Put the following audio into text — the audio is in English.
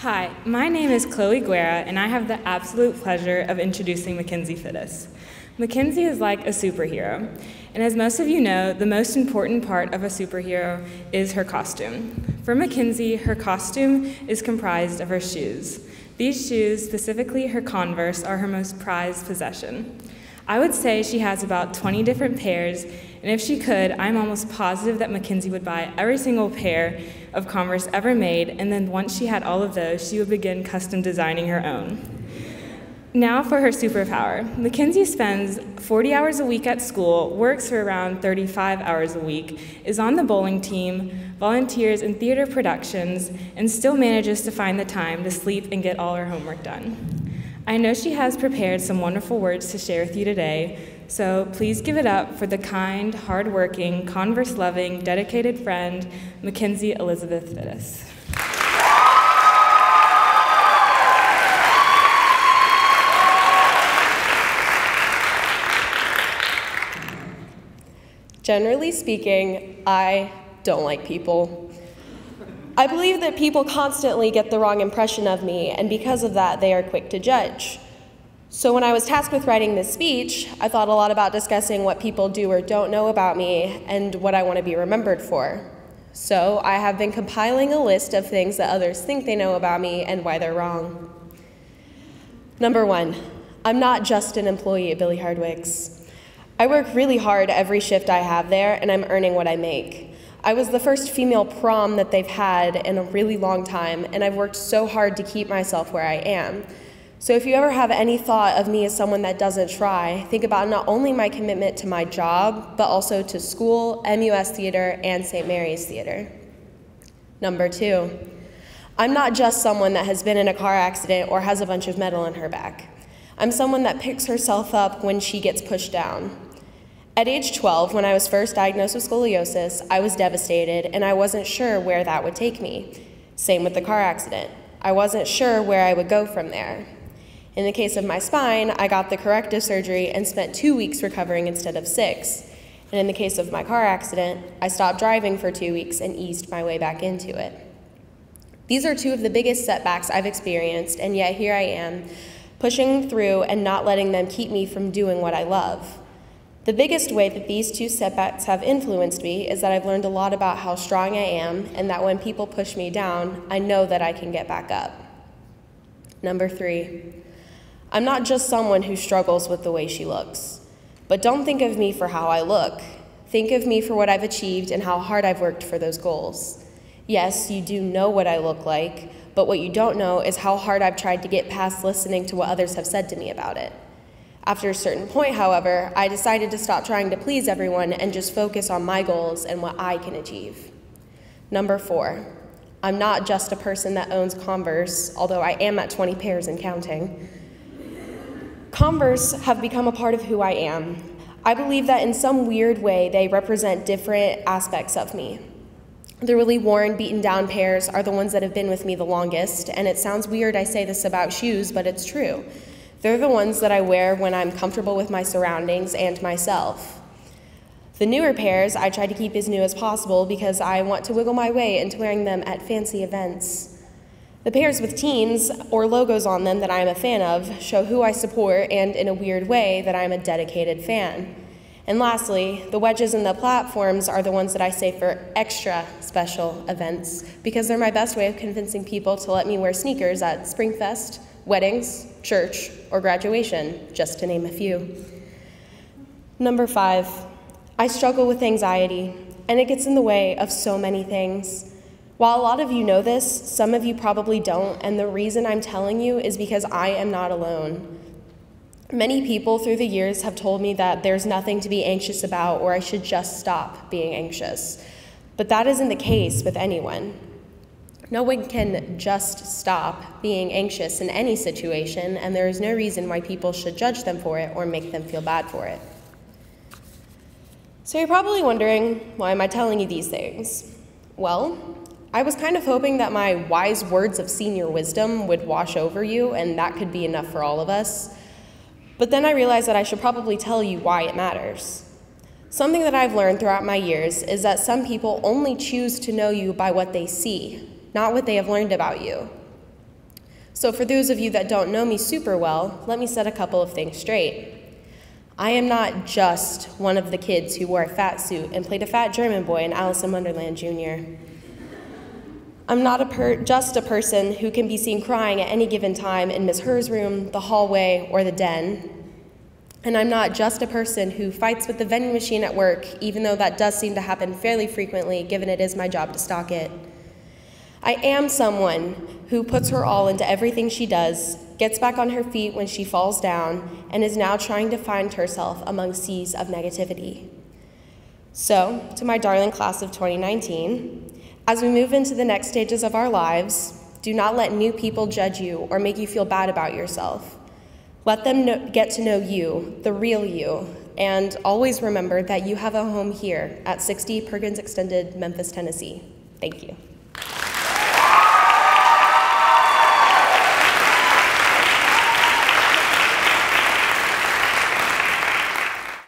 Hi, my name is Chloe Guerra, and I have the absolute pleasure of introducing Mackenzie Fittis. Mackenzie is like a superhero, and as most of you know, the most important part of a superhero is her costume. For Mackenzie, her costume is comprised of her shoes. These shoes, specifically her Converse, are her most prized possession. I would say she has about 20 different pairs, and if she could, I'm almost positive that Mackenzie would buy every single pair of Converse ever made, and then once she had all of those, she would begin custom designing her own. Now for her superpower. Mackenzie spends 40 hours a week at school, works for around 35 hours a week, is on the bowling team, volunteers in theater productions, and still manages to find the time to sleep and get all her homework done. I know she has prepared some wonderful words to share with you today, so please give it up for the kind, hardworking, Converse-loving, dedicated friend, Mackenzie Elizabeth Fittis. Generally speaking, I don't like people. I believe that people constantly get the wrong impression of me, and because of that, they are quick to judge. So when I was tasked with writing this speech, I thought a lot about discussing what people do or don't know about me and what I want to be remembered for. So I have been compiling a list of things that others think they know about me and why they're wrong. Number 1, I'm not just an employee at Billy Hardwick's. I work really hard every shift I have there, and I'm earning what I make. I was the first female prom that they've had in a really long time, and I've worked so hard to keep myself where I am. So if you ever have any thought of me as someone that doesn't try, think about not only my commitment to my job, but also to school, MUS Theater, and St. Mary's Theater. Number 2, I'm not just someone that has been in a car accident or has a bunch of metal in her back. I'm someone that picks herself up when she gets pushed down. At age 12, when I was first diagnosed with scoliosis, I was devastated, and I wasn't sure where that would take me. Same with the car accident. I wasn't sure where I would go from there. In the case of my spine, I got the corrective surgery and spent 2 weeks recovering instead of 6. And in the case of my car accident, I stopped driving for 2 weeks and eased my way back into it. These are 2 of the biggest setbacks I've experienced, and yet here I am, pushing through and not letting them keep me from doing what I love. The biggest way that these 2 setbacks have influenced me is that I've learned a lot about how strong I am, and that when people push me down, I know that I can get back up. Number 3, I'm not just someone who struggles with the way she looks. But don't think of me for how I look. Think of me for what I've achieved and how hard I've worked for those goals. Yes, you do know what I look like, but what you don't know is how hard I've tried to get past listening to what others have said to me about it. After a certain point, however, I decided to stop trying to please everyone and just focus on my goals and what I can achieve. Number 4, I'm not just a person that owns Converse, although I am at 20 pairs and counting. Converse have become a part of who I am. I believe that in some weird way, they represent different aspects of me. The really worn, beaten down pairs are the ones that have been with me the longest, and it sounds weird I say this about shoes, but it's true. They're the ones that I wear when I'm comfortable with my surroundings and myself. The newer pairs I try to keep as new as possible because I want to wiggle my way into wearing them at fancy events. The pairs with teams or logos on them that I am a fan of show who I support and, in a weird way, that I am a dedicated fan. And lastly, the wedges and the platforms are the ones that I save for extra special events because they're my best way of convincing people to let me wear sneakers at Springfest, weddings, church, or graduation, just to name a few. Number 5, I struggle with anxiety, and it gets in the way of so many things. While a lot of you know this, some of you probably don't, and the reason I'm telling you is because I am not alone. Many people through the years have told me that there's nothing to be anxious about or I should just stop being anxious. But that isn't the case with anyone. No one can just stop being anxious in any situation, and there is no reason why people should judge them for it or make them feel bad for it. So you're probably wondering, why am I telling you these things? Well, I was kind of hoping that my wise words of senior wisdom would wash over you, and that could be enough for all of us. But then I realized that I should probably tell you why it matters. Something that I've learned throughout my years is that some people only choose to know you by what they see, not what they have learned about you. So for those of you that don't know me super well, let me set a couple of things straight. I am not just one of the kids who wore a fat suit and played a fat German boy in Alice in Wonderland Jr. I'm not just a person who can be seen crying at any given time in Ms. Her's room, the hallway, or the den. And I'm not just a person who fights with the vending machine at work, even though that does seem to happen fairly frequently, given it is my job to stock it. I am someone who puts her all into everything she does, gets back on her feet when she falls down, and is now trying to find herself among seas of negativity. So, to my darling class of 2019, as we move into the next stages of our lives, do not let new people judge you or make you feel bad about yourself. Let them get to know you, the real you, and always remember that you have a home here at 60 Perkins Extended, Memphis, Tennessee. Thank you.